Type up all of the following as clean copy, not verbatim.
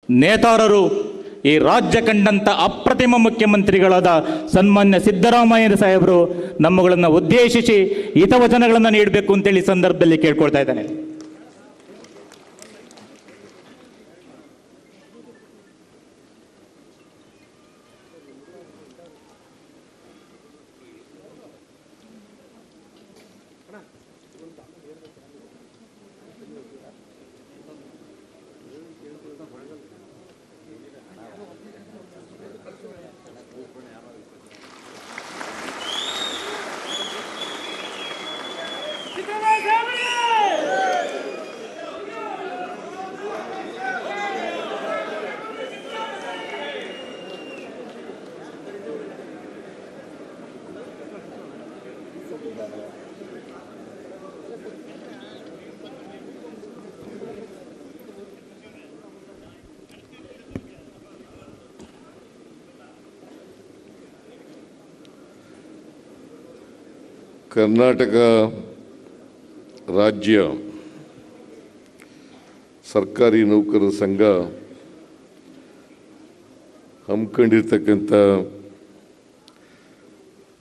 ನೇತಾರರು, ಈ ರಾಜ್ಯ ಕಂಡಂಥ ಅಪ್ರತಿಮ ಮುಖ್ಯಮಂತ್ರಿಗಳಾದ ಸನ್ಮಾನ್ಯ ಸಿದ್ದರಾಮಯ್ಯ ಸಾಹೇಬರು ನಮ್ಮಗಳನ್ನು ಉದ್ದೇಶಿಸಿ ಹಿತವಚನಗಳನ್ನು ನೀಡಬೇಕು ಅಂತೇಳಿ ಸಂದರ್ಭದಲ್ಲಿ ಕೇಳ್ಕೊಳ್ತಾ ಇದ್ದೇನೆ. ಕರ್ನಾಟಕ ರಾಜ್ಯ ಸರ್ಕಾರಿ ನೌಕರರ ಸಂಘ ಹಮ್ಮಿಕೊಂಡಿರ್ತಕ್ಕಂಥ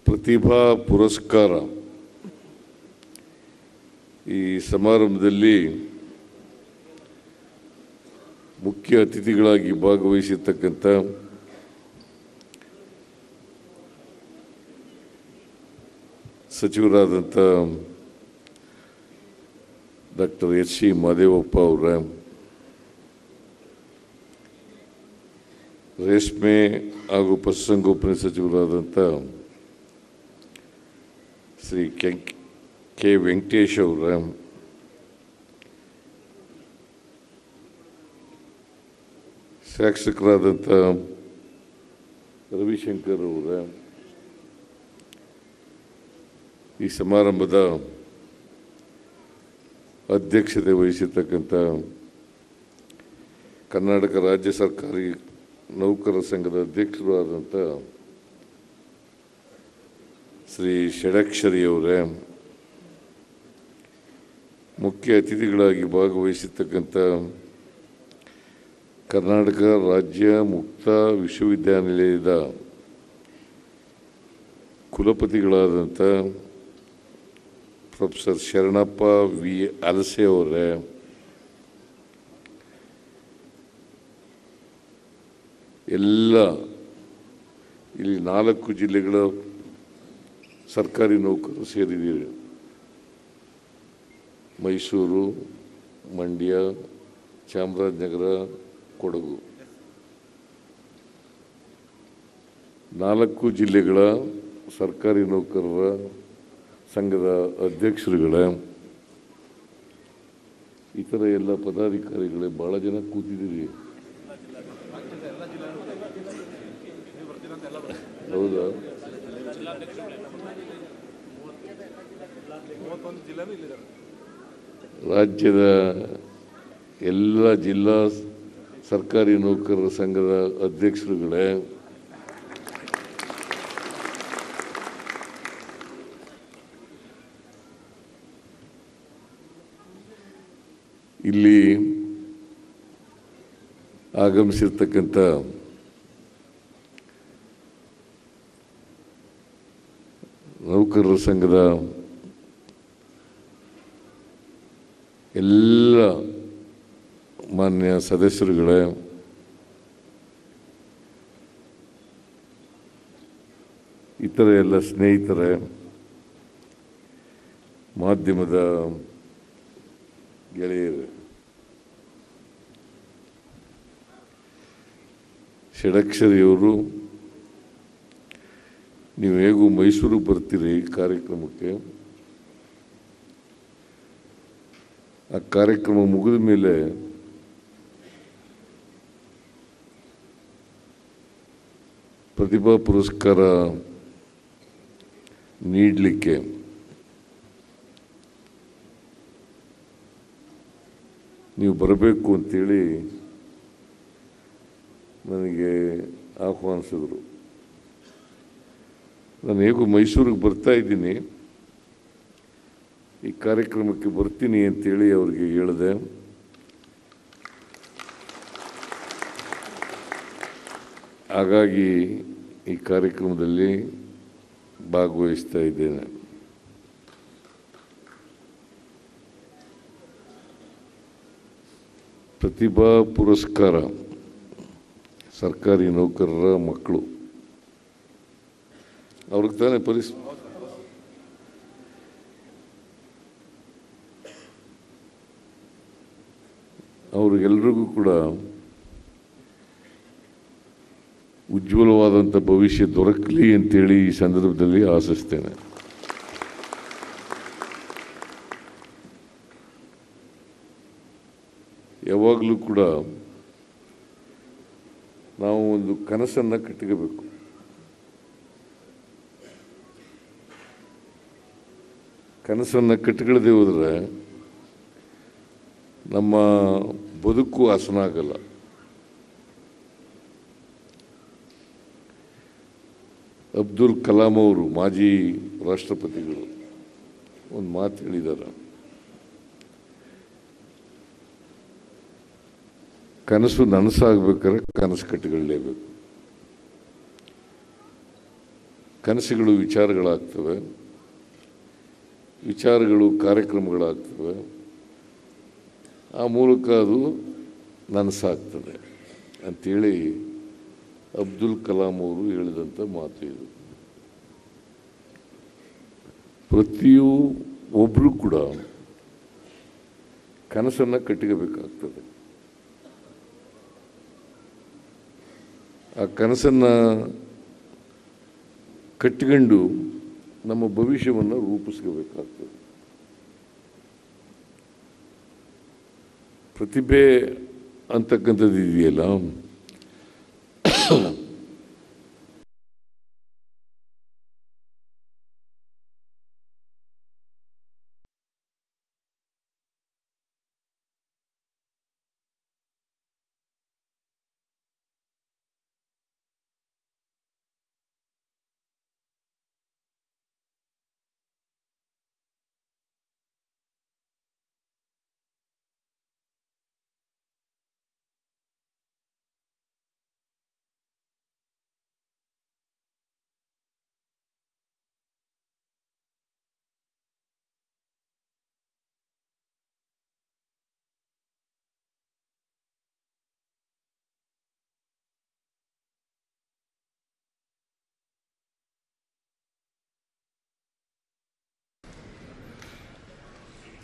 ಪ್ರತಿಭಾ ಪುರಸ್ಕಾರ ಈ ಸಮಾರಂಭದಲ್ಲಿ ಮುಖ್ಯ ಅತಿಥಿಗಳಾಗಿ ಭಾಗವಹಿಸಿರ್ತಕ್ಕಂಥ ಸಚಿವರಾದಂಥ ಡಾಕ್ಟರ್ ಎಚ್ ಸಿ ಮಹದೇವಪ್ಪ ಅವರ, ರೇಷ್ಮೆ ಹಾಗೂ ಪಶುಸಂಗೋಪನೆ ಸಚಿವರಾದಂಥ ಶ್ರೀ ಕೆ ವೆಂಕಟೇಶ್ ಅವರ, ಶಾಸಕರಾದಂಥ ರವಿಶಂಕರ್ ಅವರ, ಈ ಸಮಾರಂಭದ ಅಧ್ಯಕ್ಷತೆ ವಹಿಸಿರ್ತಕ್ಕಂಥ ಕರ್ನಾಟಕ ರಾಜ್ಯ ಸರ್ಕಾರಿ ನೌಕರರ ಸಂಘದ ಅಧ್ಯಕ್ಷರು ಆದಂಥ ಶ್ರೀ ಷಡಕ್ಷರಿ ಅವರೇ, ಮುಖ್ಯ ಅತಿಥಿಗಳಾಗಿ ಭಾಗವಹಿಸಿರ್ತಕ್ಕಂಥ ಕರ್ನಾಟಕ ರಾಜ್ಯ ಮುಕ್ತ ವಿಶ್ವವಿದ್ಯಾನಿಲಯದ ಕುಲಪತಿಗಳಾದಂಥ ಪ್ರೊಫೆಸರ್ ಶರಣಪ್ಪ ವಿ ಅಲಸೆ ಅವರೇ, ಎಲ್ಲ ಇಲ್ಲಿ 4 ಜಿಲ್ಲೆಗಳ ಸರ್ಕಾರಿ ನೌಕರರು ಸೇರಿದ್ದೀರಿ. ಮೈಸೂರು, ಮಂಡ್ಯ, ಚಾಮರಾಜನಗರ, ಕೊಡಗು 4 ಜಿಲ್ಲೆಗಳ ಸರ್ಕಾರಿ ನೌಕರರ ಸಂಘದ ಅಧ್ಯಕ್ಷರುಗಳೇ, ಇತರ ಎಲ್ಲ ಪದಾಧಿಕಾರಿಗಳೇ, ಭಾಳ ಜನ ಕೂತಿದ್ದೀರಿ. ಹೌದಾ? ರಾಜ್ಯದ ಎಲ್ಲ ಜಿಲ್ಲಾ ಸರ್ಕಾರಿ ನೌಕರರ ಸಂಘದ ಅಧ್ಯಕ್ಷರುಗಳೇ, ಇಲ್ಲಿ ಆಗಮಿಸಿರ್ತಕ್ಕಂಥ ನೌಕರರ ಸಂಘದ ಎಲ್ಲ ಮಾನ್ಯ ಸದಸ್ಯರುಗಳೇ, ಇತರ ಎಲ್ಲ ಸ್ನೇಹಿತರೇ, ಮಾಧ್ಯಮದ ಗೆಳೆಯರು, ಷಡಕ್ಷರಿಯವರು, ನೀವು ಹೇಗೂ ಮೈಸೂರಿಗೆ ಬರ್ತೀರಿ ಕಾರ್ಯಕ್ರಮಕ್ಕೆ. ಆ ಕಾರ್ಯಕ್ರಮ ಮುಗಿದ ಮೇಲೆ ಪ್ರತಿಭಾ ಪುರಸ್ಕಾರ ನೀಡಲಿಕ್ಕೆ ನೀವು ಬರಬೇಕು ಅಂತೇಳಿ ನನಗೆ ಆಹ್ವಾನಿಸಿದ್ರು. ನಾನು ಹೇಗೂ ಮೈಸೂರಿಗೆ ಬರ್ತಾ ಇದ್ದೀನಿ, ಈ ಕಾರ್ಯಕ್ರಮಕ್ಕೆ ಬರ್ತೀನಿ ಅಂತೇಳಿ ಅವ್ರಿಗೆ ಹೇಳಿದೆ. ಹಾಗಾಗಿ ಈ ಕಾರ್ಯಕ್ರಮದಲ್ಲಿ ಭಾಗವಹಿಸ್ತಾ ಇದ್ದೇನೆ. ಪ್ರತಿಭಾ ಪುರಸ್ಕಾರ ಸರ್ಕಾರಿ ನೌಕರರ ಮಕ್ಕಳು ಅವ್ರಿಗೆ ತಾನೇ ಅವ್ರಿಗೆಲ್ರಿಗೂ ಕೂಡ ಉಜ್ವಲವಾದಂಥ ಭವಿಷ್ಯ ದೊರಕಲಿ ಅಂತೇಳಿ ಈ ಸಂದರ್ಭದಲ್ಲಿ ಆಶಿಸ್ತೇನೆ. ಯಾವಾಗಲೂ ಕೂಡ ನಾವು ಒಂದು ಕನಸನ್ನು ಕಟ್ಟಿಕೋಬೇಕು. ಕನಸನ್ನು ಕಟ್ಟಿಕೊಳ್ಳದೆ ಹೋದರೆ ನಮ್ಮ ಬದುಕು ಹಸನ ಆಗಲ್ಲ. ಅಬ್ದುಲ್ ಕಲಾಂ ಅವರು, ಮಾಜಿ ರಾಷ್ಟ್ರಪತಿಗಳು, ಒಂದು ಮಾತು ಹೇಳಿದ್ದಾರೆ, ಕನಸು ನನಸಾಗಬೇಕಾದ್ರೆ ಕನಸು ಕಟ್ಟಿಕೊಳ್ಳಲೇಬೇಕು. ಕನಸುಗಳು ವಿಚಾರಗಳಾಗ್ತವೆ, ವಿಚಾರಗಳು ಕಾರ್ಯಕ್ರಮಗಳಾಗ್ತವೆ, ಆ ಮೂಲಕ ಅದು ನನಸಾಗ್ತದೆ ಅಂಥೇಳಿ ಅಬ್ದುಲ್ ಕಲಾಂ ಅವರು ಹೇಳಿದಂಥ ಮಾತು ಇದು. ಪ್ರತಿಯೊಬ್ಬರು ಕೂಡ ಕನಸನ್ನು ಕಟ್ಟಿಕೋಬೇಕಾಗ್ತದೆ. ಆ ಕನಸನ್ನು ಕಟ್ಟಿಕೊಂಡು ನಮ್ಮ ಭವಿಷ್ಯವನ್ನು ರೂಪಿಸ್ಕೋಬೇಕಾಗ್ತದೆ. ಪ್ರತಿಭೆ ಅಂತಕ್ಕಂಥದ್ದು ಇದೆಯಲ್ಲ,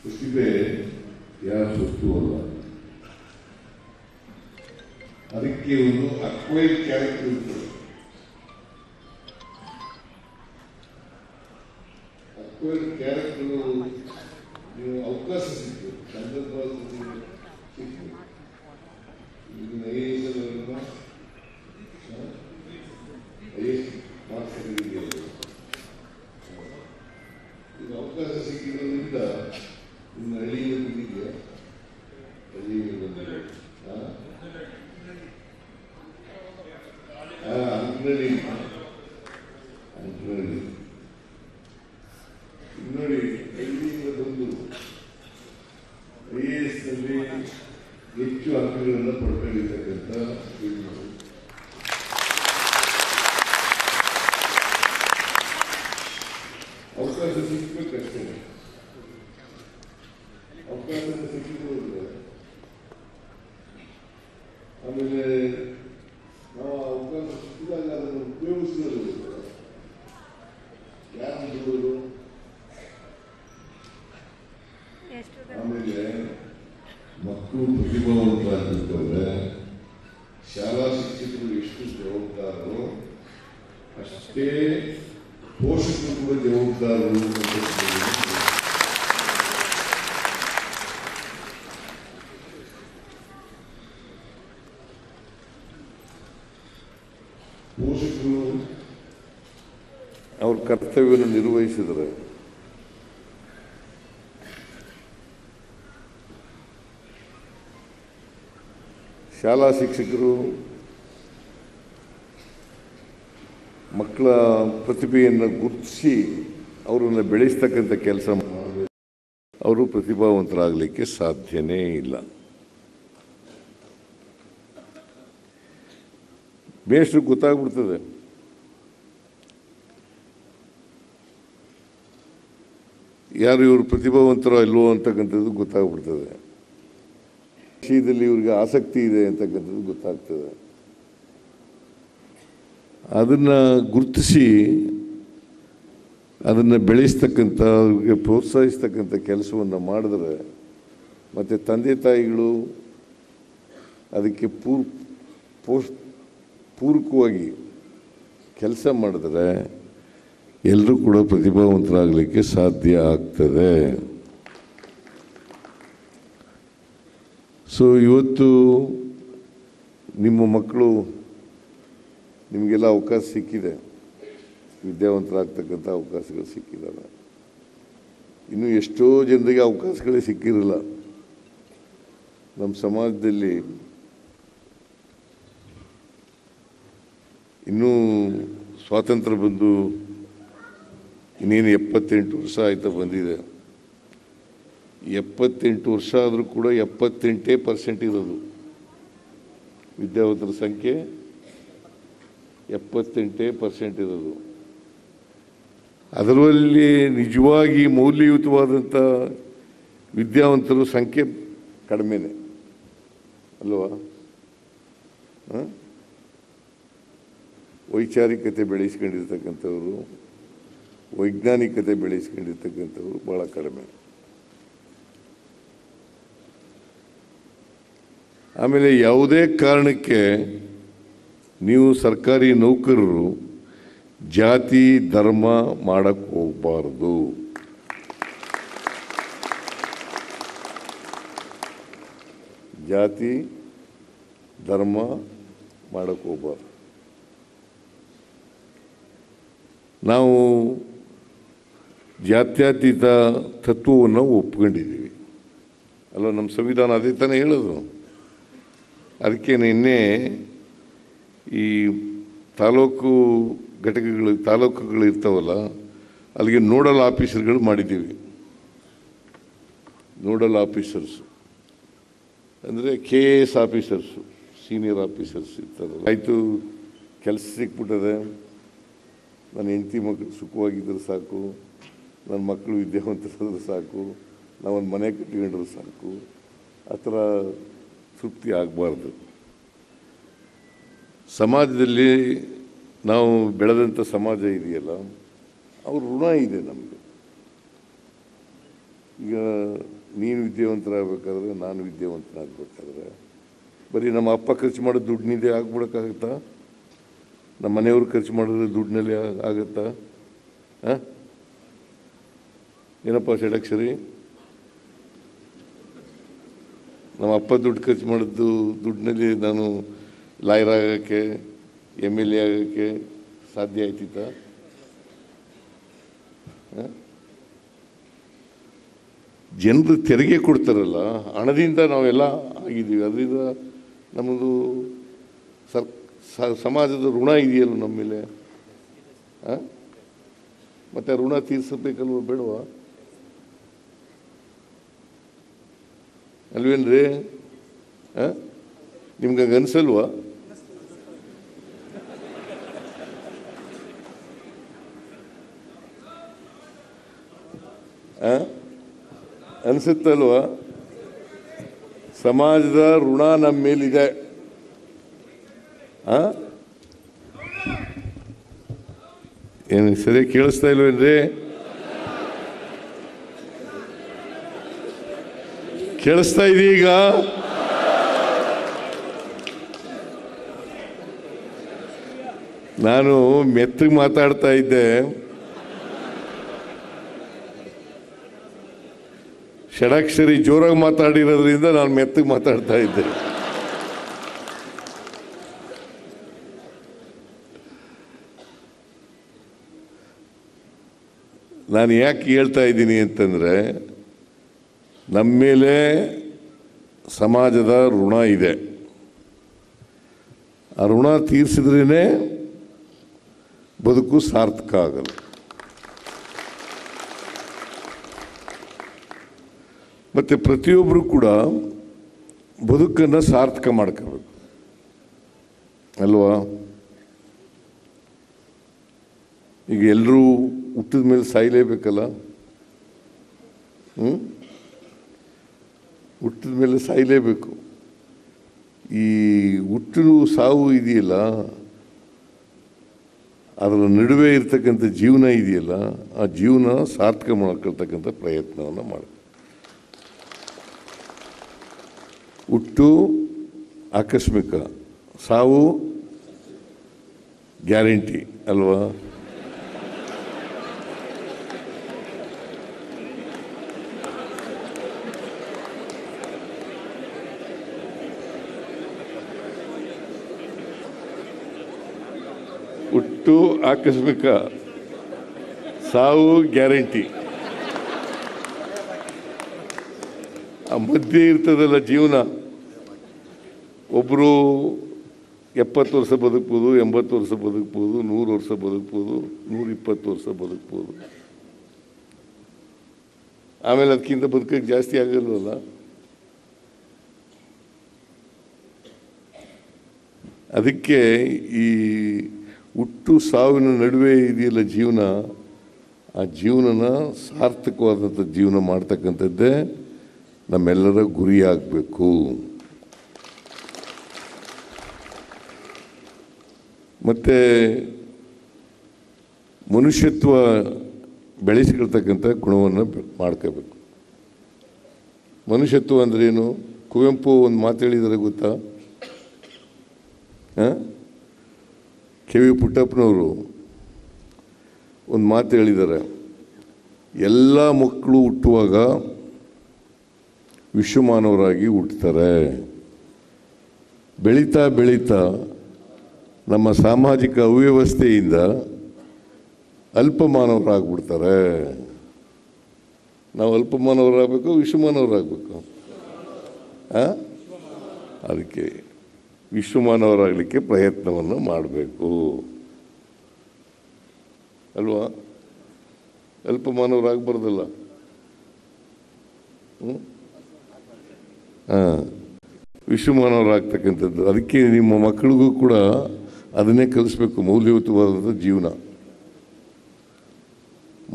ಪ್ರತಿಭೆ ಯಾರ ಸೊತ್ತು ಅಲ್ಲ. ಅದಕ್ಕೆ ಒಂದು ಅಕ್ವೈರ್ಡ್ ಕ್ಯಾರೆಕ್ಟರ್ ಇರ್ತದೆ. ಅಕ್ವೈರ್ಡ್ ಕ್ಯಾರೆಕ್ಟರ್ ನೀವು ಅವಕಾಶ ಸಿಕ್ತು, ಸಂದರ್ಭ ಸಿಕ್ತು. ಇದನ್ನ ಐಎಎಸ್ ಮಾರ್ಕ್ಸ್ ತೆಗೆದಿದೆಯಲ್ಲ, ಇದು ಅವಕಾಶ ಸಿಕ್ಕಿರೋದ್ರಿಂದ ಇನ್ನು ಹಳ್ಳಿಗೆ ಬಂದಿದೆಯಾ, ಹಳ್ಳಿಗೆ ಬಂದಿದೆ ಅಂಕನಳ್ಳಿ ನೋಡಿ, ಹಳ್ಳಿಯಿಂದ ಬಂದು ಐಎಎಸ್ ನಲ್ಲಿ ಹೆಚ್ಚು ಅಂಕಗಳನ್ನು ಪಡ್ಕೊಂಡಿರ್ತಕ್ಕಂಥ ಅವಕಾಶ ಸಿಕ್ಕಬೇಕಷ್ಟೇ. ಅವಕಾಶ ಸಿಕ್ಕಿದ್ರೆ ಆಮೇಲೆ ನಾವು ಅವಕಾಶ ಸಿಕ್ಕಿದಾಗ ಅದನ್ನು ಉಪಯೋಗಿಸೋದು ಯಾರು ಬಿಡೋದು. ಆಮೇಲೆ ಮಕ್ಕಳು ಪ್ರತಿಭಾವಂತರಾಗಿರ್ತಂದ್ರೆ ಶಾಲಾ ಶಿಕ್ಷಕರು ಎಷ್ಟು ಜವಾಬ್ದಾರರು ಅಷ್ಟೇ ಪೋಷಕರು ಕೂಡ ಜವಾಬ್ದಾರರು. ಪೋಷಕರು ಅವ್ರ ಕರ್ತವ್ಯವನ್ನು ನಿರ್ವಹಿಸಿದರೆ ಶಾಲಾ ಶಿಕ್ಷಕರು ಮಕ್ಕಳ ಪ್ರತಿಭೆಯನ್ನು ಗುರುತಿಸಿ ಅವರನ್ನು ಬೆಳೆಸ್ತಕ್ಕಂಥ ಕೆಲಸ ಮಾಡಬೇಕು. ಅವರು ಪ್ರತಿಭಾವಂತರಾಗಲಿಕ್ಕೆ ಸಾಧ್ಯನೇ ಇಲ್ಲ. ಮೇಷ್ಟ್ರಿಗೆ ಗೊತ್ತಾಗ್ಬಿಡ್ತದೆ. ಯಾರು ಇವರು ಪ್ರತಿಭಾವಂತರೋ ಇಲ್ವೋ ಅಂತಕ್ಕಂಥದ್ದು ಗೊತ್ತಾಗ್ಬಿಡ್ತದೆ. ವಿಷಯದಲ್ಲಿ ಇವ್ರಿಗೆ ಆಸಕ್ತಿ ಇದೆ ಅಂತಕ್ಕಂಥದ್ದು ಗೊತ್ತಾಗ್ತದೆ. ಅದನ್ನು ಗುರುತಿಸಿ ಅದನ್ನು ಬೆಳೆಸ್ತಕ್ಕಂಥ, ಅವ್ರಿಗೆ ಪ್ರೋತ್ಸಾಹಿಸ್ತಕ್ಕಂಥ ಕೆಲಸವನ್ನು ಮಾಡಿದ್ರೆ, ಮತ್ತು ತಂದೆ ತಾಯಿಗಳು ಅದಕ್ಕೆ ಪೂರಕವಾಗಿ ಕೆಲಸ ಮಾಡಿದ್ರೆ ಎಲ್ಲರೂ ಕೂಡ ಪ್ರತಿಭಾವಂತರಾಗಲಿಕ್ಕೆ ಸಾಧ್ಯ ಆಗ್ತದೆ. ಸೊ ಇವತ್ತು ನಿಮ್ಮ ಮಕ್ಕಳು ನಿಮಗೆಲ್ಲ ಅವಕಾಶ ಸಿಕ್ಕಿದೆ, ವಿದ್ಯಾವಂತರಾಗ್ತಕ್ಕಂಥ ಅವಕಾಶಗಳು ಸಿಕ್ಕಿದ್ದಾವೆ. ಇನ್ನು ಎಷ್ಟೋ ಜನರಿಗೆ ಅವಕಾಶಗಳೇ ಸಿಕ್ಕಿರಲ್ಲ. ನಮ್ಮ ಸಮಾಜದಲ್ಲಿ ಇನ್ನೂ ಸ್ವಾತಂತ್ರ್ಯ ಬಂದು ಇನ್ನೇನು 78 ವರ್ಷ ಆಯ್ತಾ ಬಂದಿದೆ. 78 ವರ್ಷ ಆದರೂ ಕೂಡ 78% ಇರೋದು ವಿದ್ಯಾವಂತರ ಸಂಖ್ಯೆ, 78% ಇರೋದು. ಅದರಲ್ಲಿ ನಿಜವಾಗಿ ಮೌಲ್ಯಯುತವಾದಂಥ ವಿದ್ಯಾವಂತರ ಸಂಖ್ಯೆ ಕಡಿಮೆನೆ ಅಲ್ವಾ? ವೈಚಾರಿಕತೆ ಬೆಳೆಸ್ಕೊಂಡಿರ್ತಕ್ಕಂಥವ್ರು, ವೈಜ್ಞಾನಿಕತೆ ಬೆಳೆಸ್ಕೊಂಡಿರ್ತಕ್ಕಂಥವ್ರು ಭಾಳ ಕಡಿಮೆ. ಆಮೇಲೆ ಯಾವುದೇ ಕಾರಣಕ್ಕೆ ನೀವು ಸರ್ಕಾರಿ ನೌಕರರು ಜಾತಿ ಧರ್ಮ ಮಾಡಕ್ಕೆ ಹೋಗಬಾರ್ದು. ಜಾತಿ ಧರ್ಮ ಮಾಡಕ್ಕೆ ಹೋಗಬಾರ್ದು. ನಾವು ಜಾತ್ಯತೀತ ತತ್ವವನ್ನು ಒಪ್ಕೊಂಡಿದ್ದೀವಿ ಅಲ್ಲ, ನಮ್ಮ ಸಂವಿಧಾನ ಅದೇ ತಾನೇ ಹೇಳೋದು. ಅದಕ್ಕೆ ನಿನ್ನೆ ಈ ತಾಲೂಕುಗಳು ಇರ್ತಾವಲ್ಲ, ಅಲ್ಲಿಗೆ ನೋಡಲ್ ಆಫೀಸರ್ಗಳು ಮಾಡಿದ್ದೀವಿ. ನೋಡಲ್ ಆಫೀಸರ್ಸು ಅಂದರೆ KAS ಆಫೀಸರ್ಸು, ಸೀನಿಯರ್ ಆಫೀಸರ್ಸ್ ಇರ್ತಾರಲ್ಲ. ಆಯಿತು, ಕೆಲಸ ಸಿಕ್ಬಿಟ್ಟದೆ, ನನ್ನ ಹೆಂಡತಿ ಮಕ್ಕಳು ಸುಖವಾಗಿದ್ದರೆ ಸಾಕು, ನನ್ನ ಮಕ್ಕಳು ವಿದ್ಯಾವಂತರಾದ್ರೆ ಸಾಕು, ನಾವೊಂದು ಮನೆ ಕಟ್ಕೊಂಡ್ರೆ ಸಾಕು, ಆ ಥರ ತೃಪ್ತಿ ಆಗಬಾರ್ದು. ಸಮಾಜದಲ್ಲಿ ನಾವು ಬೆಳೆದಂಥ ಸಮಾಜ ಇದೆಯಲ್ಲ, ಅವ್ರ ಋಣ ಇದೆ ನಮಗೆ. ಈಗ ನೀನು ವಿದ್ಯಾವಂತರಾಗಬೇಕಾದ್ರೆ, ನಾನು ವಿದ್ಯಾವಂತನಾಗಬೇಕಾದ್ರೆ ಬರೀ ನಮ್ಮ ಅಪ್ಪ ಖರ್ಚು ಮಾಡೋದು ದುಡ್ಡಿನಿಂದೇ ಆಗ್ಬಿಡೋಕ್ಕಾಗುತ್ತಾ? ನಮ್ಮ ಮನೆಯವ್ರು ಖರ್ಚು ಮಾಡಿದ್ರೆ ದುಡ್ಡಿನಲ್ಲಿ ಆಗುತ್ತಾ? ಏನಪ್ಪ ಷಡಕ್ಷರಿ? ನಮ್ಮ ಅಪ್ಪ ದುಡ್ಡು ಖರ್ಚು ಮಾಡಿದ್ದು ದುಡ್ಡಿನಲ್ಲಿ ನಾನು ಲಾಯರ್ ಆಗೋಕ್ಕೆ, MLA ಆಗೋಕ್ಕೆ ಸಾಧ್ಯ ಆಯ್ತಿತ್ತ? ಜನರು ತೆರಿಗೆ ಕೊಡ್ತಾರಲ್ಲ, ಹಣದಿಂದ ನಾವೆಲ್ಲ ಆಗಿದ್ದೀವಿ. ಅದರಿಂದ ನಮ್ಮದು ಸಮಾಜದ ಋಣ ಇದೆಯಲ್ಲ ನಮ್ಮ ಮೇಲೆ. ಮತ್ತು ಋಣ ತೀರಿಸಬೇಕಲ್ವ ಬೇಡವಾ? ಅಲ್ವೇನ್ರಿ? ನಿಮ್ಗೆ ಅನ್ಸಲ್ವಾ? ಅನ್ಸುತ್ತಲ್ವಾ? ಸಮಾಜದ ಋಣ ನಮ್ಮ ಮೇಲಿದೆ. ಏನು ಸರಿಯಾಗಿ ಕೇಳಿಸ್ತಾ ಇಲ್ವೇನ್ರಿ? ಕೇಳಿಸ್ತಾ ಇದೀಗ? ನಾನು ಮೆತ್ತಗೆ ಮಾತಾಡ್ತಾ ಇದ್ದೆ. ಷಡಾಕ್ಷರಿ ಜೋರಾಗಿ ಮಾತಾಡಿರೋದ್ರಿಂದ ನಾನು ಮೆತ್ತಗೆ ಮಾತಾಡ್ತಾ ಇದ್ದೆ. ನಾನು ಯಾಕೆ ಹೇಳ್ತಾ ಇದ್ದೀನಿ ಅಂತಂದರೆ, ನಮ್ಮ ಮೇಲೆ ಸಮಾಜದ ಋಣ ಇದೆ. ಆ ಋಣ ತೀರಿಸಿದ್ರೇ ಬದುಕು ಸಾರ್ಥಕ ಆಗಲ್ಲ. ಮತ್ತು ಪ್ರತಿಯೊಬ್ಬರು ಕೂಡ ಬದುಕನ್ನು ಸಾರ್ಥಕ ಮಾಡ್ಕೋಬೇಕು ಅಲ್ವಾ? ಈಗ ಎಲ್ಲರೂ ಹುಟ್ಟಿದ ಮೇಲೆ ಸಾಯಲೇಬೇಕಲ್ಲ. ಹುಟ್ಟಿದ ಮೇಲೆ ಸಾಯಲೇಬೇಕು. ಈ ಹುಟ್ಟು ಸಾವು ಇದೆಯಲ್ಲ, ಅದರ ನಡುವೆ ಇರ್ತಕ್ಕಂಥ ಜೀವನ ಇದೆಯಲ್ಲ, ಆ ಜೀವನ ಸಾರ್ಥಕ ಮಾಡ್ಕೊಳ್ತಕ್ಕಂಥ ಪ್ರಯತ್ನವನ್ನು ಮಾಡಿ. ಹುಟ್ಟು ಆಕಸ್ಮಿಕ, ಸಾವು ಗ್ಯಾರಂಟಿ ಅಲ್ವಾ? ಹುಟ್ಟು ಆಕಸ್ಮಿಕ, ಸಾವು ಗ್ಯಾರಂಟಿ. ಆ ಮಧ್ಯೆ ಇರ್ತದಲ್ಲ ಜೀವನ. ಒಬ್ಬರು 70 ವರ್ಷ ಬದುಕ್ಬೋದು, 80 ವರ್ಷ ಬದುಕ್ಬೋದು, 100 ವರ್ಷ ಬದುಕ್ಬೋದು, 120 ವರ್ಷ ಬದುಕ್ಬೋದು. ಆಮೇಲೆ ಅದಕ್ಕಿಂತ ಬದುಕಕ್ಕೆ ಜಾಸ್ತಿ ಆಗಲ್ವಲ್ಲ. ಅದಕ್ಕೆ ಈ ಹುಟ್ಟು ಸಾವಿನ ನಡುವೆ ಇದೆಯಲ್ಲ ಜೀವನ, ಆ ಜೀವನನ ಸಾರ್ಥಕವಾದಂಥ ಜೀವನ ಮಾಡ್ತಕ್ಕಂಥದ್ದೇ ನಮ್ಮೆಲ್ಲರ ಗುರಿಯಾಗಬೇಕು. ಮತ್ತು ಮನುಷ್ಯತ್ವ ಬೆಳೆಸಿಕೊಳ್ತಕ್ಕಂಥ ಗುಣವನ್ನು ಮಾಡ್ಕೋಬೇಕು. ಮನುಷ್ಯತ್ವ ಅಂದ್ರೇನು? ಕುವೆಂಪು ಒಂದು ಮಾತು ಹೇಳಿದರೆ ಗೊತ್ತಾ? ಕೆ.ವಿ. ಪುಟ್ಟಪ್ಪನವರು ಒಂದು ಮಾತು ಹೇಳಿದ್ದಾರೆ, ಎಲ್ಲ ಮಕ್ಕಳು ಹುಟ್ಟುವಾಗ ವಿಶ್ವಮಾನವರಾಗಿ ಹುಟ್ಟುತ್ತಾರೆ, ಬೆಳೀತಾ ಬೆಳೀತಾ ನಮ್ಮ ಸಾಮಾಜಿಕ ಅವ್ಯವಸ್ಥೆಯಿಂದ ಅಲ್ಪಮಾನವರಾಗ್ಬಿಡ್ತಾರೆ. ನಾವು ಅಲ್ಪಮಾನವರಾಗಬೇಕು, ವಿಶ್ವಮಾನವರಾಗಬೇಕು. ಅದಕ್ಕೆ ವಿಶ್ವಮಾನವರಾಗಲಿಕ್ಕೆ ಪ್ರಯತ್ನವನ್ನು ಮಾಡಬೇಕು ಅಲ್ವಾ? ಅಲ್ಪಮಾನವರಾಗಬಾರ್ದಲ್ಲ. ವಿಶ್ವಮಾನವರಾಗ್ತಕ್ಕಂಥದ್ದು. ಅದಕ್ಕೆ ನಿಮ್ಮ ಮಕ್ಕಳಿಗೂ ಕೂಡ ಅದನ್ನೇ ಕಲಿಸ್ಬೇಕು. ಮೌಲ್ಯಯುತವಾದಂಥ ಜೀವನ,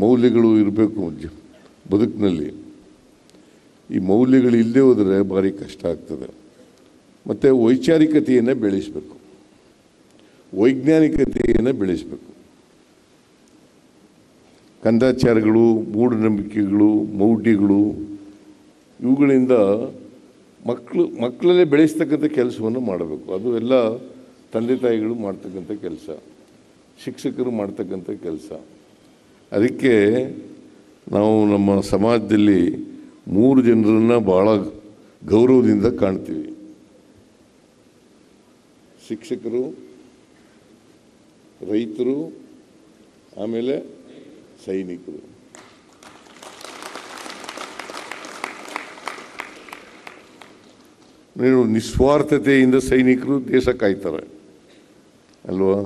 ಮೌಲ್ಯಗಳು ಇರಬೇಕು ಬದುಕಿನಲ್ಲಿ. ಈ ಮೌಲ್ಯಗಳು ಇಲ್ಲದೆ ಹೋದರೆ ಭಾರಿ ಕಷ್ಟ ಆಗ್ತದೆ. ಮತ್ತು ವೈಚಾರಿಕತೆಯನ್ನು ಬೆಳೆಸಬೇಕು, ವೈಜ್ಞಾನಿಕತೆಯನ್ನು ಬೆಳೆಸಬೇಕು. ಕಂದಾಚಾರಗಳು, ಮೂಢನಂಬಿಕೆಗಳು, ಮೌಢ್ಯಗಳು ಇವುಗಳಿಂದ ಮಕ್ಕಳಲ್ಲೇ ಬೆಳೆಸ್ತಕ್ಕಂಥ ಕೆಲಸವನ್ನು ಮಾಡಬೇಕು. ಅದು ಎಲ್ಲ ತಂದೆ ತಾಯಿಗಳು ಮಾಡ್ತಕ್ಕಂಥ ಕೆಲಸ, ಶಿಕ್ಷಕರು ಮಾಡ್ತಕ್ಕಂಥ ಕೆಲಸ. ಅದಕ್ಕೆ ನಾವು ನಮ್ಮ ಸಮಾಜದಲ್ಲಿ 3 ಜನರನ್ನು ಭಾಳ ಗೌರವದಿಂದ ಕಾಣ್ತೀವಿ: ಶಿಕ್ಷಕರು, ರೈತರು, ಆಮೇಲೆ ಸೈನಿಕರು. ನೀವು ನಿಸ್ವಾರ್ಥತೆಯಿಂದ ಸೈನಿಕರು ದೇಶ ಕಾಯ್ತಾರೆ ಅಲ್ವಾ?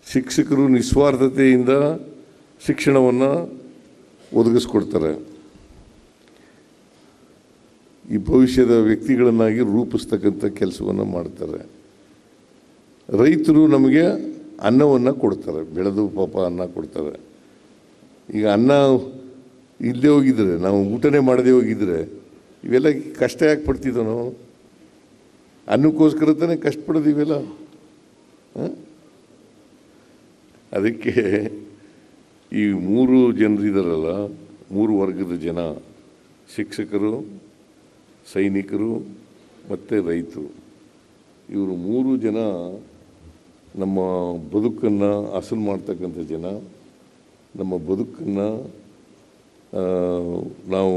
ಶಿಕ್ಷಕರು ನಿಸ್ವಾರ್ಥತೆಯಿಂದ ಶಿಕ್ಷಣವನ್ನು ಒದಗಿಸ್ಕೊಡ್ತಾರೆ, ಈ ಭವಿಷ್ಯದ ವ್ಯಕ್ತಿಗಳನ್ನಾಗಿ ರೂಪಿಸ್ತಕ್ಕಂಥ ಕೆಲಸವನ್ನು ಮಾಡ್ತಾರೆ. ರೈತರು ನಮಗೆ ಅನ್ನವನ್ನು ಕೊಡ್ತಾರೆ, ಬೆಳೆದು ಪಾಪ ಅನ್ನ ಕೊಡ್ತಾರೆ. ಈಗ ಅನ್ನ ಇಲ್ಲದೆ ಹೋಗಿದ್ರೆ, ನಾವು ಊಟನೇ ಮಾಡದೆ ಹೋಗಿದ್ರೆ ಇವೆಲ್ಲ ಕಷ್ಟ ಯಾಕೆ ಪಡ್ತಿದ್ದೋ ನಾವು? ಅನ್ನಕ್ಕೋಸ್ಕರ ತಾನೇ ಕಷ್ಟಪಡೋದು ಇವೆಲ್ಲ. ಅದಕ್ಕೆ ಈ 3 ಜನರಿದ್ದಾರಲ್ಲ, 3 ವರ್ಗದ ಜನ: ಶಿಕ್ಷಕರು, ಸೈನಿಕರು ಮತ್ತು ರೈತರು. ಇವರು 3 ಜನ ನಮ್ಮ ಬದುಕನ್ನು ಹಸನು ಮಾಡ್ತಕ್ಕಂಥ ಜನ. ನಮ್ಮ ಬದುಕನ್ನು ನಾವು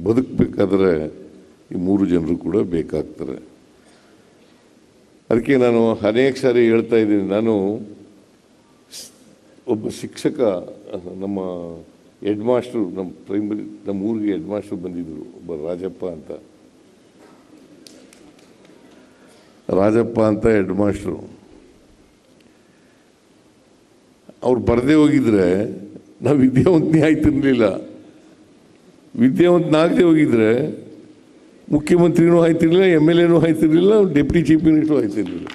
ಬದುಕಬೇಕಾದ್ರೆ ಈ 3 ಜನರು ಕೂಡ ಬೇಕಾಗ್ತಾರೆ. ಅದಕ್ಕೆ ನಾನು ಅನೇಕ ಸಾರಿ ಹೇಳ್ತಾ ಇದ್ದೀನಿ, ನಾನು ಒಬ್ಬ ಶಿಕ್ಷಕ, ನಮ್ಮ ಹೆಡ್ ಮಾಸ್ಟ್ರು, ನಮ್ಮ ಊರಿಗೆ ಹೆಡ್ ಮಾಸ್ಟ್ರು ಬಂದಿದ್ದರು, ಒಬ್ಬ ರಾಜಪ್ಪ ಅಂತ ಹೆಡ್ ಮಾಸ್ಟ್ರು. ಅವ್ರು ಬರದೇ ಹೋಗಿದ್ರೆ ನಾವು ವಿದ್ಯಾವಂತನೇ ಆಯ್ತಿರಲಿಲ್ಲ. ವಿದ್ಯಾವಂತನಾಗದೆ ಹೋಗಿದ್ರೆ ಮುಖ್ಯಮಂತ್ರಿನೂ ಆಯ್ತಿರಲಿಲ್ಲ, MLAನೂ ಆಯ್ತಿರಲಿಲ್ಲ, ಡೆಪ್ಟಿ ಚೀಫ್ ಮಿನಿಸ್ಟ್ರು ಆಯ್ತಿರಲಿಲ್ಲ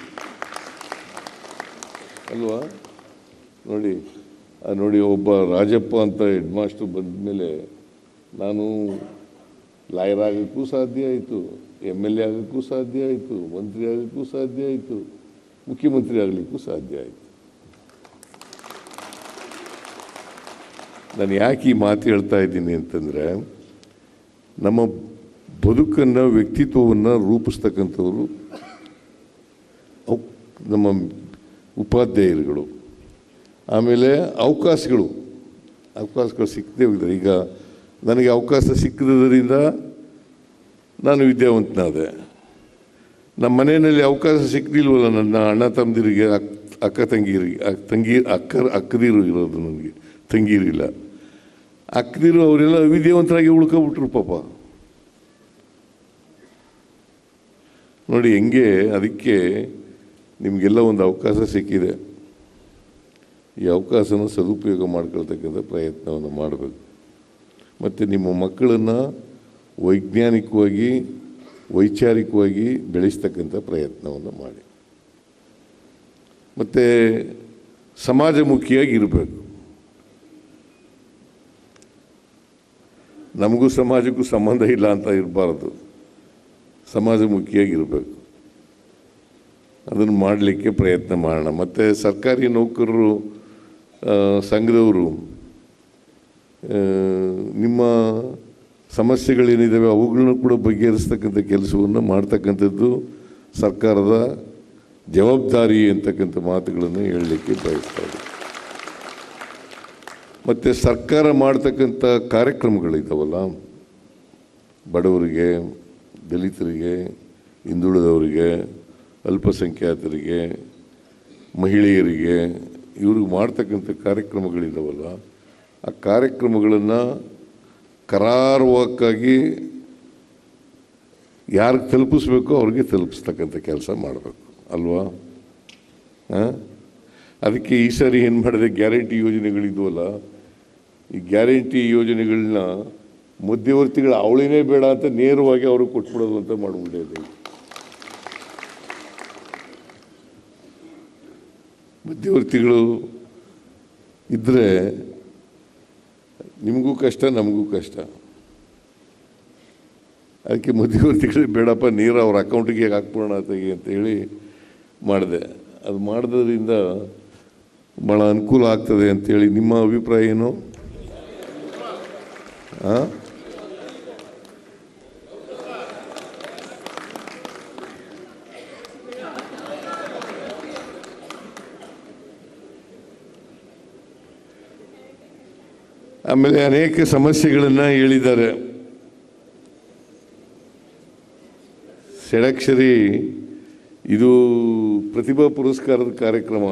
ಅಲ್ವಾ? ನೋಡಿ, ನೋಡಿ, ಒಬ್ಬ ರಾಜಪ್ಪ ಅಂತ ಹೆಡ್ ಮಾಸ್ಟರ್ ಬಂದ ಮೇಲೆ ನಾನು ಲಾಯರ್ ಆಗೋಕ್ಕೂ ಸಾಧ್ಯ ಆಯಿತು, MLA ಆಗೋಕ್ಕೂ ಸಾಧ್ಯ ಆಯಿತು, ಮಂತ್ರಿ ಆಗೋಕ್ಕೂ ಸಾಧ್ಯ ಆಯಿತು, ಮುಖ್ಯಮಂತ್ರಿ ಆಗಲಿಕ್ಕೂ ಸಾಧ್ಯ ಆಯಿತು. ನಾನು ಯಾಕೆ ಈ ಮಾತು ಹೇಳ್ತಾ ಇದ್ದೀನಿ ಅಂತಂದರೆ, ನಮ್ಮ ಬದುಕನ್ನು, ವ್ಯಕ್ತಿತ್ವವನ್ನು ರೂಪಿಸ್ತಕ್ಕಂಥವ್ರು ನಮ್ಮ ಉಪಾಧ್ಯಾಯರುಗಳು. ಆಮೇಲೆ ಅವಕಾಶಗಳು ಸಿಕ್ಕದೇ ಹೋಗಿದ್ದಾರೆ. ಈಗ ನನಗೆ ಅವಕಾಶ ಸಿಕ್ಕಿದ್ದರಿಂದ ನಾನು ವಿದ್ಯಾವಂತನಾದೆ. ನಮ್ಮ ಮನೆಯಲ್ಲಿ ಅವಕಾಶ ಸಿಕ್ಕಲಿಲ್ವಲ್ಲ, ನನ್ನ ಅಣ್ಣ ತಮ್ಮದಿರಿಗೆ, ಅಕ್ಕ ತಂಗಿರಿಗೆ, ಅಕ್ಕದಿರು ಇರೋದು, ನನಗೆ ತಂಗಿರಿಲ್ಲ, ಅಕ್ಕದಿರು, ಅವರೆಲ್ಲ ವಿದ್ಯಾವಂತರಾಗಿ ಉಳ್ಕೊಬಿಟ್ರು ಪಾಪ. ನೋಡಿ ಹೆಂಗೆ. ಅದಕ್ಕೆ ನಿಮಗೆಲ್ಲ ಒಂದು ಅವಕಾಶ ಸಿಕ್ಕಿದೆ. ಈ ಅವಕಾಶನ ಸದುಪಯೋಗ ಮಾಡ್ಕೊಳ್ತಕ್ಕಂಥ ಪ್ರಯತ್ನವನ್ನು ಮಾಡಬೇಕು. ಮತ್ತು ನಿಮ್ಮ ಮಕ್ಕಳನ್ನು ವೈಜ್ಞಾನಿಕವಾಗಿ, ವೈಚಾರಿಕವಾಗಿ ಬೆಳೆಸ್ತಕ್ಕಂಥ ಪ್ರಯತ್ನವನ್ನು ಮಾಡಿ. ಮತ್ತು ಸಮಾಜಮುಖಿಯಾಗಿ ಇರಬೇಕು. ನಮಗೂ ಸಮಾಜಕ್ಕೂ ಸಂಬಂಧ ಇಲ್ಲ ಅಂತ ಇರಬಾರ್ದು, ಸಮಾಜಮುಖಿಯಾಗಿರಬೇಕು. ಅದನ್ನು ಮಾಡಲಿಕ್ಕೆ ಪ್ರಯತ್ನ ಮಾಡೋಣ. ಮತ್ತು ಸರ್ಕಾರಿ ನೌಕರರು ಸಂಘದವರು ನಿಮ್ಮ ಸಮಸ್ಯೆಗಳೇನಿದ್ದಾವೆ ಅವುಗಳನ್ನು ಕೂಡ ಬಗೆಹರಿಸ್ತಕ್ಕಂಥ ಕೆಲಸವನ್ನು ಮಾಡ್ತಕ್ಕಂಥದ್ದು ಸರ್ಕಾರದ ಜವಾಬ್ದಾರಿ ಅಂತಕ್ಕಂಥ ಮಾತುಗಳನ್ನು ಹೇಳಲಿಕ್ಕೆ ಬಯಸ್ತಾರೆ. ಮತ್ತು ಸರ್ಕಾರ ಮಾಡ್ತಕ್ಕಂಥ ಕಾರ್ಯಕ್ರಮಗಳಿದ್ದಾವಲ್ಲ, ಬಡವರಿಗೆ, ದಲಿತರಿಗೆ, ಹಿಂದುಳಿದವರಿಗೆ, ಅಲ್ಪಸಂಖ್ಯಾತರಿಗೆ, ಮಹಿಳೆಯರಿಗೆ, ಇವ್ರಿಗೆ ಮಾಡ್ತಕ್ಕಂಥ ಕಾರ್ಯಕ್ರಮಗಳಿದ್ದಾವಲ್ಲ, ಆ ಕಾರ್ಯಕ್ರಮಗಳನ್ನು ಕರಾರುವಕ್ಕಾಗಿ ಯಾರಿಗೆ ತಲುಪಿಸ್ಬೇಕೋ ಅವ್ರಿಗೆ ತಲುಪಿಸ್ತಕ್ಕಂಥ ಕೆಲಸ ಮಾಡಬೇಕು ಅಲ್ವಾ? ಅದಕ್ಕೆ ಈ ಸಾರಿ ಏನು ಮಾಡಿದೆ, ಗ್ಯಾರಂಟಿ ಯೋಜನೆಗಳಿದ್ವಲ್ಲ, ಈ ಗ್ಯಾರಂಟಿ ಯೋಜನೆಗಳನ್ನ ಮಧ್ಯವರ್ತಿಗಳ ಅವಳಿನೇ ಬೇಡ ಅಂತ ನೇರವಾಗಿ ಅವ್ರಿಗೆ ಕೊಟ್ಬಿಡೋದು ಅಂತ ಮಾಡಿಬಿಟ್ಟಿದೆ. ಮಧ್ಯವರ್ತಿಗಳು ಇದ್ದರೆ ನಿಮಗೂ ಕಷ್ಟ, ನಮಗೂ ಕಷ್ಟ. ಅದಕ್ಕೆ ಮಧ್ಯವರ್ತಿಗಳೇ ಬೇಡಪ್ಪ, ನೇರ ಅವ್ರ ಅಕೌಂಟಿಗೆ ಹಾಕ್ಬಿಡೋಣ ಅಂತ ಹೇಳಿ ಮಾಡಿದೆ. ಅದು ಮಾಡೋದ್ರಿಂದ ಭಾಳ ಅನುಕೂಲ ಆಗ್ತದೆ ಅಂಥೇಳಿ. ನಿಮ್ಮ ಅಭಿಪ್ರಾಯ ಏನು? ಆಮೇಲೆ ಅನೇಕ ಸಮಸ್ಯೆಗಳನ್ನು ಹೇಳಿದ್ದಾರೆ. ಷಡಕ್ಷರಿ ಇದು ಪ್ರತಿಭಾ ಪುರಸ್ಕಾರದ ಕಾರ್ಯಕ್ರಮ.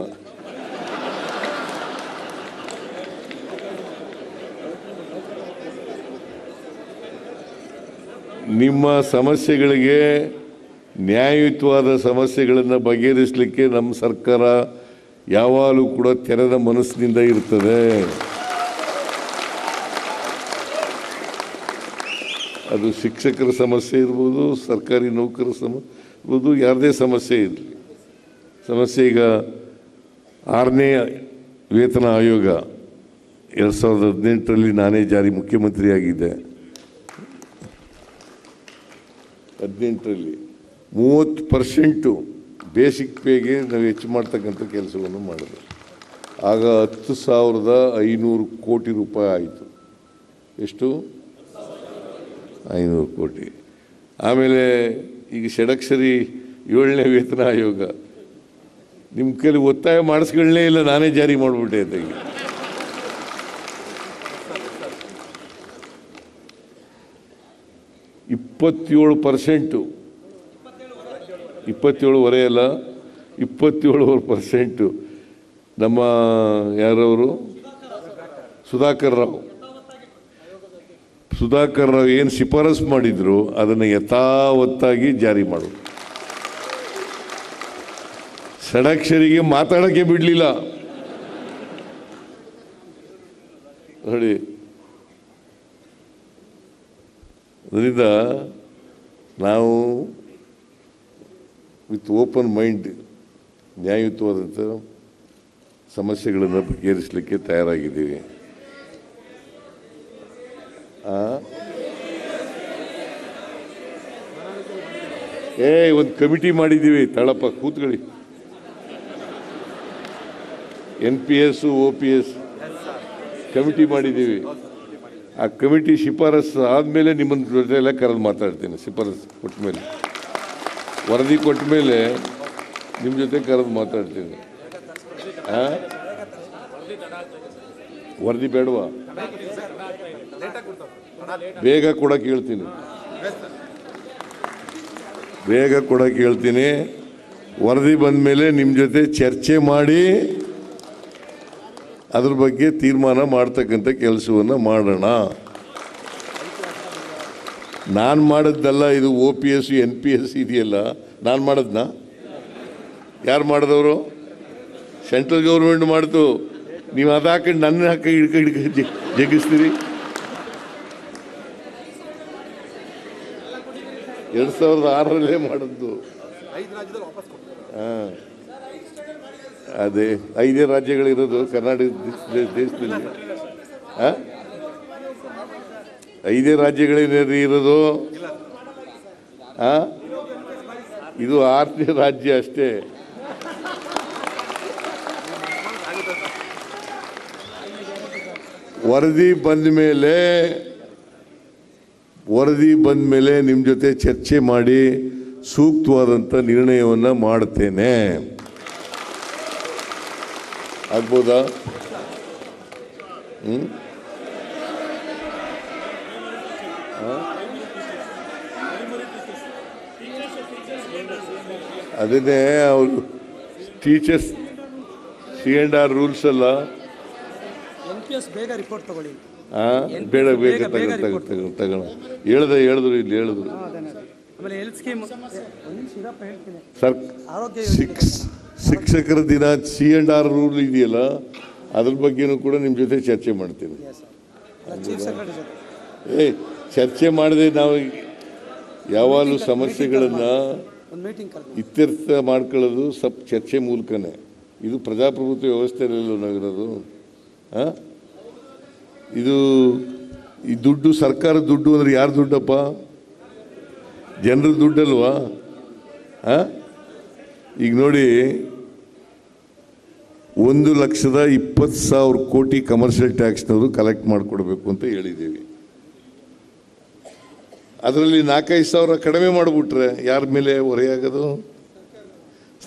ನಿಮ್ಮ ಸಮಸ್ಯೆಗಳಿಗೆ ನ್ಯಾಯಯುತವಾದ ಸಮಸ್ಯೆಗಳನ್ನು ಬಗೆಹರಿಸಲಿಕ್ಕೆ ನಮ್ಮ ಸರ್ಕಾರ ಯಾವಾಗಲೂ ಕೂಡ ತೆರೆದ ಮನಸ್ಸಿನಿಂದ ಇರ್ತದೆ. ಅದು ಶಿಕ್ಷಕರ ಸಮಸ್ಯೆ ಇರ್ಬೋದು, ಸರ್ಕಾರಿ ನೌಕರರ ಇರ್ಬೋದು, ಯಾರದೇ ಸಮಸ್ಯೆ ಇರಲಿ. ಸಮಸ್ಯೆ ಈಗ 6ನೇ ವೇತನ ಆಯೋಗ 2018ರಲ್ಲಿ ನಾನೇ ಮುಖ್ಯಮಂತ್ರಿಯಾಗಿದ್ದೆ. 18ರಲ್ಲಿ 30% ಬೇಸಿಕ್ ಪೇಗೆ ನಾವು ಹೆಚ್ಚು ಮಾಡ್ತಕ್ಕಂಥ ಕೆಲಸವನ್ನು ಮಾಡಿದೆ. ಆಗ 10,500 ಕೋಟಿ ರೂಪಾಯಿ ಆಯಿತು. ಎಷ್ಟು? 500 ಕೋಟಿ. ಆಮೇಲೆ ಈಗ ಷಡಕ್ಷರಿ 7ನೇ ವೇತನ ಆಯೋಗ ನಿಮ್ಮ ಕೈಲಿ ಒತ್ತಾಯ ಮಾಡಿಸ್ಕೊಳ್ಳೇ ಇಲ್ಲ, ನಾನೇ ಜಾರಿ ಮಾಡಿಬಿಟ್ಟೆ ಅಂತ. ಈಗ 27%, 27.5 ಅಲ್ಲ, 27% ನಮ್ಮ ಯಾರವರು ಸುಧಾಕರ್ ರಾವ್ ಏನು ಶಿಫಾರಸು ಮಾಡಿದ್ರು ಅದನ್ನು ಯಥಾವತ್ತಾಗಿ ಜಾರಿ ಮಾಡೋದು. ಷಡಕ್ಷರಿಗೆ ಮಾತಾಡೋಕ್ಕೆ ಬಿಡಲಿಲ್ಲ ನೋಡಿ. ಅದರಿಂದ ನಾವು ವಿತ್ ಓಪನ್ ಮೈಂಡ್ ನ್ಯಾಯಯುತವಾದಂಥ ಸಮಸ್ಯೆಗಳನ್ನು ಬಗೆಹರಿಸಲಿಕ್ಕೆ ತಯಾರಾಗಿದ್ದೀವಿ. ಒಂದು ಕಮಿಟಿ ಮಾಡಿದ್ದೀವಿ, ತಳಪ ಕೂತ್ಕೊಳ್ಳಿ. NPS OPS ಕಮಿಟಿ ಮಾಡಿದ್ದೀವಿ. ಆ ಕಮಿಟಿ ಶಿಫಾರಸು ಆದಮೇಲೆ ನಿಮ್ಮ ಜೊತೆ ಎಲ್ಲ ಕರೆದು ಮಾತಾಡ್ತೀನಿ. ಶಿಫಾರಸು ಕೊಟ್ಟ ಮೇಲೆ, ವರದಿ ಕೊಟ್ಟ ಮೇಲೆ ನಿಮ್ಮ ಜೊತೆ ಕರೆದು ಮಾತಾಡ್ತೀನಿ. ವರದಿ ಬೇಡವಾ? ಬೇಗ ಕೊಡಕ್ಕೆ ಹೇಳ್ತೀನಿ, ಬೇಗ ಕೊಡಕ್ಕೆ ಹೇಳ್ತೀನಿ. ವರದಿ ಬಂದ ಮೇಲೆ ನಿಮ್ಮ ಜೊತೆ ಚರ್ಚೆ ಮಾಡಿ ಅದ್ರ ಬಗ್ಗೆ ತೀರ್ಮಾನ ಮಾಡ್ತಕ್ಕಂಥ ಕೆಲಸವನ್ನು ಮಾಡೋಣ. ನಾನು ಮಾಡಿದ್ದಲ್ಲ ಇದು. OPS NPS ಇದೆಯಲ್ಲ, ನಾನು ಮಾಡಿದ್ನಾ? ಯಾರು ಮಾಡಿದವರು? ಸೆಂಟ್ರಲ್ ಗೌರ್ಮೆಂಟ್ ಮಾಡ್ತು. ನೀವು ಅದು ಹಾಕೊಂಡು ನನ್ನ ಹಾಕಿ ಹಿಡ್ಕೊಂಡು ಜಗಿಸ್ತೀರಿ. 2006ರಲ್ಲೇ ಮಾಡಿದ್ದು. ಹಾಂ, ಅದೇ 5 ರಾಜ್ಯಗಳಿರೋದು ಕರ್ನಾಟಕ ದೇಶದಲ್ಲಿ. 5 ರಾಜ್ಯಗಳೇನೇ ಇರೋದು. ಇದು 6ನೇ ರಾಜ್ಯ ಅಷ್ಟೇ. ವರದಿ ಬಂದ ಮೇಲೆ ನಿಮ್ಮ ಜೊತೆ ಚರ್ಚೆ ಮಾಡಿ ಸೂಕ್ತವಾದಂಥ ನಿರ್ಣಯವನ್ನು ಮಾಡ್ತೇನೆ. ಆಗ್ಬೋದಾ? ಅದನ್ನೇ ಅವರು ಟೀಚರ್ಸ್ C&R ರೂಲ್ಸ್ ಅಲ್ಲ. ಬೇಗ ರಿಪೋರ್ಟ್ ತಗೊಳ್ಳಿ. ಬೇಡ, ಬೇಗ ತಗೋಣ. ಹೇಳಿದ್ರು ಇಲ್ಲಿ ಹೇಳಿದ್ರು. ಶಿಕ್ಷಕರ ದಿನ C&R ರೂಲ್ ಇದೆಯಲ್ಲ, ಅದ್ರ ಬಗ್ಗೆನೂ ಕೂಡ ನಿಮ್ಮ ಜೊತೆ ಚರ್ಚೆ ಮಾಡ್ತೀನಿ. ಚರ್ಚೆ ಮಾಡದೆ ನಾವು ಯಾವಾಗಲೂ ಸಮಸ್ಯೆಗಳನ್ನು ಇತ್ಯರ್ಥ ಮಾಡ್ಕೊಳ್ಳೋದು ಚರ್ಚೆ ಮೂಲಕನೇ. ಇದು ಪ್ರಜಾಪ್ರಭುತ್ವ ವ್ಯವಸ್ಥೆಯಲ್ಲ ನಾವಿರೋದು. ಇದು ಈ ದುಡ್ಡು, ಸರ್ಕಾರದ ದುಡ್ಡು ಅಂದರೆ ಯಾರು ದುಡ್ಡಪ್ಪ? ಜನರ ದುಡ್ಡಲ್ವಾ? ಈಗ ನೋಡಿ, 1,20,000 ಕೋಟಿ ಕಮರ್ಷಿಯಲ್ ಟ್ಯಾಕ್ಸ್ನವರು ಕಲೆಕ್ಟ್ ಮಾಡಿಕೊಡ್ಬೇಕು ಅಂತ ಹೇಳಿದ್ದೀವಿ. ಅದರಲ್ಲಿ 4-5 ಸಾವಿರ ಕಡಿಮೆ ಮಾಡಿಬಿಟ್ರೆ ಯಾರ ಮೇಲೆ ಹೊರೆಯಾಗೋದು?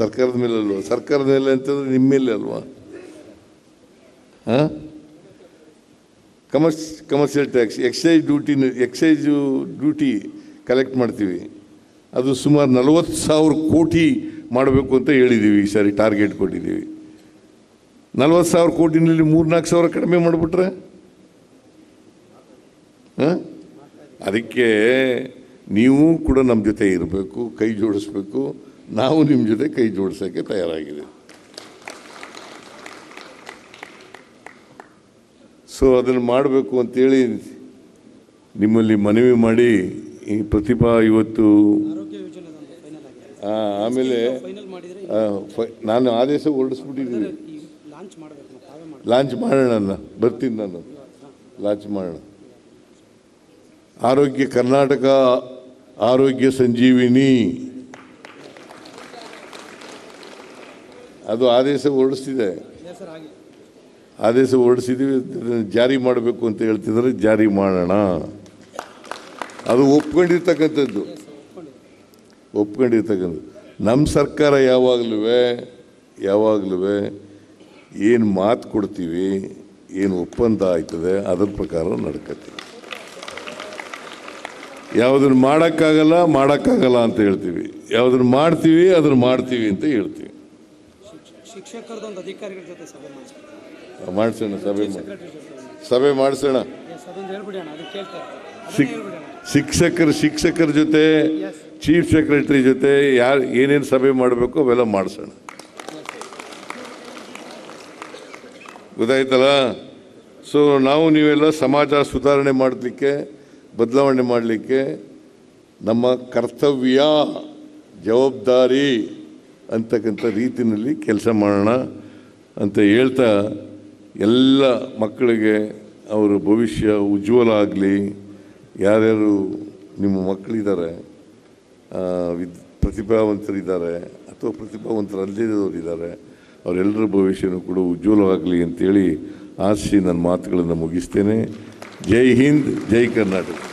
ಸರ್ಕಾರದ ಮೇಲೆ ಅಲ್ವಾ? ಸರ್ಕಾರದ ಮೇಲೆ ಅಂತಂದ್ರೆ ನಿಮ್ಮ ಮೇಲೆ ಅಲ್ವಾ? Commercial tax, excise duty collect ಮಾಡ್ತೀವಿ. ಅದು ಸುಮಾರು 40,000 ಕೋಟಿ ಮಾಡಬೇಕು ಅಂತ ಹೇಳಿದ್ದೀವಿ. ಈ ಸಾರಿ ಟಾರ್ಗೆಟ್ ಕೊಟ್ಟಿದ್ದೀವಿ. 40,000 ಕೋಟಿನಲ್ಲಿ 3-4 ಸಾವಿರ ಕಡಿಮೆ ಮಾಡಿಬಿಟ್ರೆ ಅದಕ್ಕೆ ನೀವು ಕೂಡ ನಮ್ಮ ಜೊತೆ ಇರಬೇಕು, ಕೈ ಜೋಡಿಸ್ಬೇಕು. ನಾವು ನಿಮ್ಮ ಜೊತೆ ಕೈ ಜೋಡಿಸೋಕ್ಕೆ ತಯಾರಾಗಿದೆ. ಸೊ ಅದನ್ನು ಮಾಡಬೇಕು ಅಂತೇಳಿ ನಿಮ್ಮಲ್ಲಿ ಮನವಿ ಮಾಡಿ ಈ ಪ್ರತಿಭಾ ಇವತ್ತು ಆಮೇಲೆ ನಾನು ಆದೇಶ ಹೊರಡಿಸ್ಬಿಟ್ಟಿದ್ದೀನಿ. ಲಾಂಚ್ ಮಾಡೋಣ, ಬರ್ತೀನಿ ನಾನು, ಲಾಂಚ್ ಮಾಡೋಣ. ಕರ್ನಾಟಕ ಆರೋಗ್ಯ ಸಂಜೀವಿನಿ ಅದು ಆದೇಶ ಹೊರಡಿಸಿದ್ದೀವಿ. ಜಾರಿ ಮಾಡಬೇಕು ಅಂತ ಹೇಳ್ತಿದ್ದಾರೆ. ಜಾರಿ ಮಾಡೋಣ. ಅದು ಒಪ್ಕೊಂಡಿರ್ತಕ್ಕಂಥದ್ದು. ನಮ್ಮ ಸರ್ಕಾರ ಯಾವಾಗಲೂ ಏನು ಮಾತು ಕೊಡ್ತೀವಿ, ಏನು ಒಪ್ಪಂದ ಆಯ್ತದೆ ಅದ್ರ ಪ್ರಕಾರ ನಡ್ಕತ್ತೀವಿ. ಯಾವುದನ್ನು ಮಾಡೋಕ್ಕಾಗಲ್ಲ ಅಂತ ಹೇಳ್ತೀವಿ, ಯಾವುದನ್ನು ಮಾಡ್ತೀವಿ ಅದನ್ನು ಮಾಡ್ತೀವಿ ಅಂತ ಹೇಳ್ತೀವಿ. ಶಿಕ್ಷಕರದೊಂದು ಅಧಿಕಾರಿಗಳ ಜೊತೆ ಸಭೆ ಮಾಡಿಸೋಣ. ಶಿಕ್ಷಕರ ಜೊತೆ, ಚೀಫ್ ಸೆಕ್ರೆಟರಿ ಜೊತೆ ಏನೇನು ಸಭೆ ಮಾಡಬೇಕು ಅವೆಲ್ಲ ಮಾಡಿಸೋಣ. ಗೊತ್ತಾಯ್ತಲ್ಲ? ಸೊ ನಾವು ನೀವೆಲ್ಲ ಸಮಾಜ ಸುಧಾರಣೆ ಮಾಡಲಿಕ್ಕೆ, ಬದಲಾವಣೆ ಮಾಡಲಿಕ್ಕೆ ನಮ್ಮ ಕರ್ತವ್ಯ, ಜವಾಬ್ದಾರಿ ಅಂತಕ್ಕಂಥ ರೀತಿಯಲ್ಲಿ ಕೆಲಸ ಮಾಡೋಣ. ಅಂತ ಹೇಳ್ತಾ ಎಲ್ಲ ಮಕ್ಕಳಿಗೆ ಅವರ ಭವಿಷ್ಯ ಉಜ್ವಲ ಆಗಲಿ. ಯಾರ್ಯಾರು ನಿಮ್ಮ ಮಕ್ಕಳಿದ್ದಾರೆ, ಪ್ರತಿಭಾವಂತರಿದ್ದಾರೆ ಅಥವಾ ಪ್ರತಿಭಾವಂತರಲ್ಲದವರಿದ್ದಾರೆ, ಅವರೆಲ್ಲರ ಭವಿಷ್ಯನೂ ಕೂಡ ಉಜ್ವಲವಾಗಲಿ ಅಂತೇಳಿ ಆಶಿಸಿ ನನ್ನ ಮಾತುಗಳನ್ನು ಮುಗಿಸ್ತೇನೆ. ಜೈ ಹಿಂದ್, ಜೈ ಕರ್ನಾಟಕ.